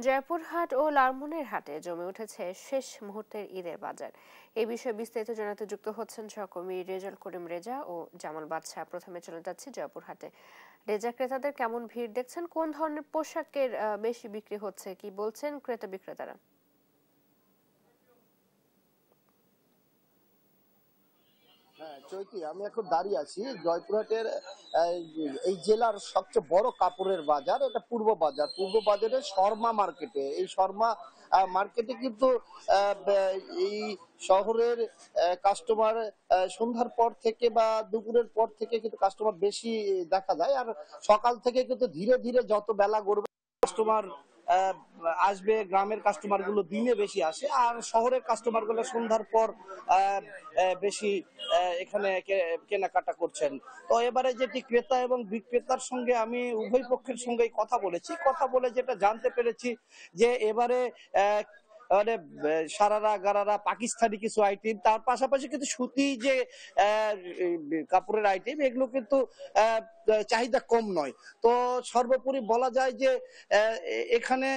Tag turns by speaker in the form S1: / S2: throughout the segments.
S1: জয়পুরহাট ও লালমনিরহাটে জমে উঠেছে শেষ মুহূর্তের ঈদের বাজার। এই বিষয়ে বিস্তারিত জানাতে যুক্ত হচ্ছেন সহকর্মী রেজাল করিম রেজা ও জামাল বাদশা। প্রথমে চলে যাচ্ছি জয়পুরহাটে। রেজা, ক্রেতাদের কেমন ভিড় দেখছেন? কোন ধরনের পোশাকের বেশি বিক্রি হচ্ছে, কি বলছেন ক্রেতা বিক্রেতারা?
S2: হ্যাঁ চৈতি, আমি এখন দাঁড়িয়ে আছি জয়পুরহাটের এই জেলার সবচেয়ে বড় কাপড়ের বাজার। এটা পূর্ব বাজার। পূর্ব বাজারের শর্মা মার্কেটে, এই শর্মা মার্কেটে কিন্তু এই শহরের কাস্টমার সন্ধ্যার পর থেকে বা দুপুরের পর থেকে কিন্তু কাস্টমার বেশি দেখা যায়। আর সকাল থেকে কিন্তু ধীরে ধীরে যত বেলা গড়বে কাস্টমার আসবে। গ্রামের কাস্টমার গুলো দিনে বেশি আসে, আর শহরের কাস্টমার গুলো সন্ধ্যার পর বেশি এখানে কেনাকাটা করছেন। তো এবারে যেটি ক্রেতা এবং বিক্রেতার সঙ্গে আমি উভয় পক্ষের সঙ্গেই কথা বলেছি, কথা বলে যেটা জানতে পেরেছি যে এবারে মানে সারারা গারারা পাকিস্তানি কিছু আইটেম, তার পাশাপাশি কিন্তু সুতি যে কাপড়ের আইটেম, এগুলো কিন্তু চাহিদা কম নয়। তো সর্বোপরি বলা যায় যে এখানে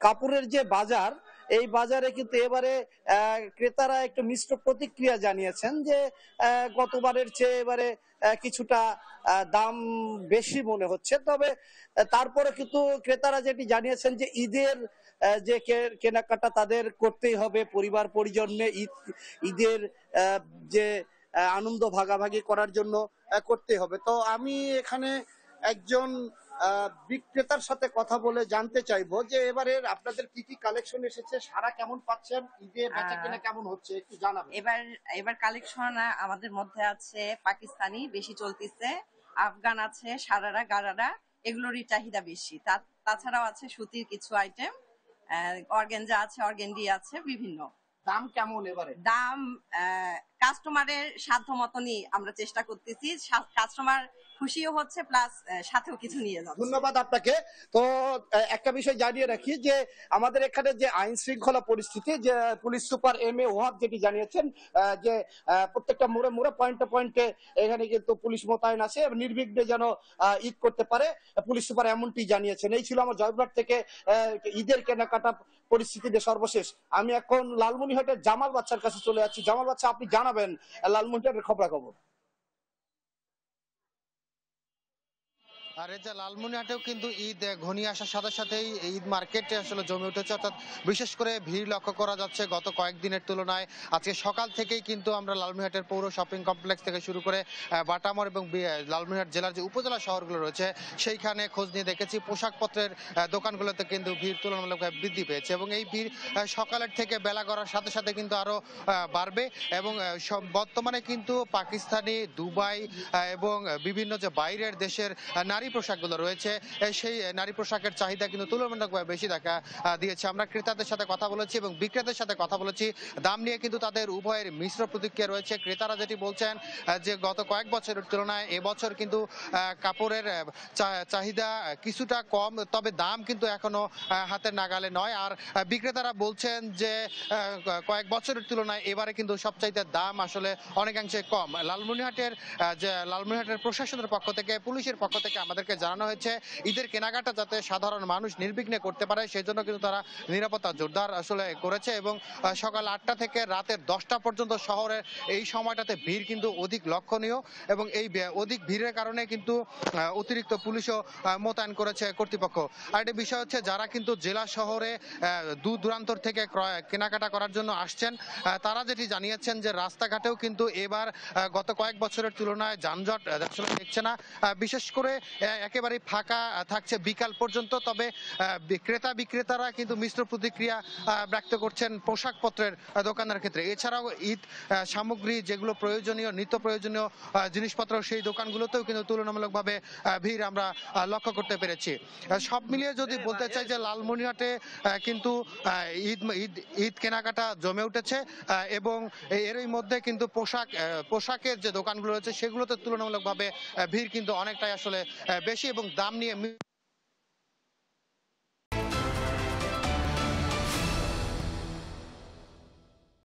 S2: কাপড়ের যে বাজার, এই বাজারে কিন্তু এবারে ক্রেতারা একটু মিশ্র প্রতিক্রিয়া জানিয়েছেন যে গতবারের চেয়ে এবারে কিছুটা দাম বেশি মনে হচ্ছে। তবে তারপরে কিন্তু ক্রেতারা যেটি জানিয়েছেন যে ঈদের যে কেনাকাটা তাদের করতেই হবে, পরিবার পরিজন নিয়ে ঈদের যে আনন্দ ভাগাভাগি করার জন্য করতে হবে। তো আমি এখানে একজন বিক্রেতার সাথে কথা বলে জানতে চাইবো যে এবারের আপনাদের কি কি কালেকশন এসেছে, সারা কেমন পাচ্ছেন, ঈদে বেচা কেনা কেমন হচ্ছে একটু জানাবেন।
S3: এবার এবার কালেকশন আমাদের মধ্যে আছে পাকিস্তানি বেশি চলতেছে, আফগান আছে, সারারা গারারা, এগুলোরই চাহিদা বেশি। তাছাড়াও আছে সুতির কিছু আইটেম, অর্গেঞ্জা আছে, অর্গেন্ডি আছে, বিভিন্ন।
S2: দাম কেমন এবারে?
S3: দাম কাস্টমারের সাধ্য মতনই আমরা চেষ্টা করতেছি, কাস্টমার খুশিও হচ্ছে, প্লাস সাথেও কিছু নিয়ে যাচ্ছে।
S2: ধন্যবাদ আপনাকে। তো একটা বিষয় জানিয়ে রাখি যে আমাদের এখানে যে আইন শৃঙ্খলা পরিস্থিতি, যে police super M A Wahab যেটি জানিয়েছেন যে প্রত্যেকটা মোড়ে মোড়ে পয়েন্টে পয়েন্টে এখানে কিন্তু পুলিশ মোতায়েন আছে, নির্বিঘ্নে যেন ঈদ করতে পারে, পুলিশ সুপার এমনটি জানিয়েছেন। এই ছিল আমার জয়পুরহাট থেকে ঈদের কেনাকাটা পরিস্থিতিতে সর্বশেষ। আমি এখন লালমনিরহাটের জামাল বাচ্চার কাছে চলে যাচ্ছি। জামাল বাচ্চা, আপনি জানাবেন লালমনিরহাটের খবরাখবর।
S4: আর এই যে লালমনিরহাটেও কিন্তু ঈদ ঘনিয়ে আসার সাথে সাথেই ঈদ মার্কেটে আসলে জমে উঠেছে, অর্থাৎ বিশেষ করে ভিড় লক্ষ্য করা যাচ্ছে গত কয়েকদিনের তুলনায়। আজকে সকাল থেকেই কিন্তু আমরা লালমনিরহাটের পৌর শপিং কমপ্লেক্স থেকে শুরু করে বাটামোড় এবং লালমনিরহাট জেলার যে উপজেলা শহরগুলো রয়েছে সেইখানে খোঁজ নিয়ে দেখেছি পোশাকপত্রের দোকানগুলোতে কিন্তু ভিড় তুলনামূলকভাবে বৃদ্ধি পেয়েছে, এবং এই ভিড় সকালের থেকে বেলা গড়ার সাথে সাথে কিন্তু আরো বাড়বে। এবং বর্তমানে কিন্তু পাকিস্তানি, দুবাই এবং বিভিন্ন যে বাইরের দেশের নারী পোশাকগুলো রয়েছে, সেই নারী পোশাকের চাহিদা কিন্তু তুলনামূলকভাবে বেশি দেখা দিয়েছে। আমরা ক্রেতাদের সাথে কথা বলেছি এবং বিক্রেতাদের সাথে কথা বলেছি, দাম নিয়ে কিন্তু তাদের উভয়ের মিশ্র প্রতিক্রিয়া রয়েছে। ক্রেতারা যেটি বলছেন যে গত কয়েক বছরের তুলনায় এবছর কিন্তু কাপড়ের চাহিদা কিছুটা কম, তবে দাম কিন্তু এখনো হাতের নাগালে নয়। আর বিক্রেতারা বলছেন যে কয়েক বছরের তুলনায় এবারে কিন্তু সবচাইতে দাম আসলে অনেকাংশে কম। লালমনিরহাটের প্রশাসনের পক্ষ থেকে, পুলিশের পক্ষ থেকে আমাদেরকে জানানো হয়েছে ঈদের কেনাকাটা যাতে সাধারণ মানুষ নির্বিঘ্নে করতে পারে সেই জন্য কিন্তু তারা নিরাপত্তা জোরদার আসলে করেছে। এবং সকাল 8টা থেকে রাতের 10টা পর্যন্ত শহরের এই সময়টাতে ভিড় কিন্তু অধিক লক্ষণীয়, এবং এই অধিক ভিড়ের কারণে কিন্তু অতিরিক্ত পুলিশও মোতায়েন করেছে কর্তৃপক্ষ। আর একটা বিষয় হচ্ছে, যারা কিন্তু জেলা শহরে দূর দূরান্তর থেকে কেনাকাটা করার জন্য আসছেন, তারা যেটি জানিয়েছেন যে রাস্তাঘাটেও কিন্তু এবার গত কয়েক বছরের তুলনায় যানজট আসলে দেখছে না, বিশেষ করে একেবারে ফাঁকা থাকছে বিকাল পর্যন্ত। তবে ক্রেতা বিক্রেতারা কিন্তু মিশ্র প্রতিক্রিয়া ব্যক্ত করছেন পোশাকপত্রের দোকানের ক্ষেত্রে। এছাড়াও ঈদ সামগ্রী যেগুলো প্রয়োজনীয়, নিত্য প্রয়োজনীয় জিনিসপত্র, সেই দোকানগুলোতেও কিন্তু তুলনামূলকভাবে ভিড় আমরা লক্ষ্য করতে পেরেছি। সব মিলিয়ে যদি বলতে চাই যে লালমনিরহাটে কিন্তু ঈদ কেনাকাটা জমে উঠেছে, এবং এরই মধ্যে কিন্তু পোশাকের যে দোকানগুলো রয়েছে সেগুলোতে তুলনামূলকভাবে ভিড় কিন্তু অনেকটাই আসলে বেশি, এবং দাম নিয়ে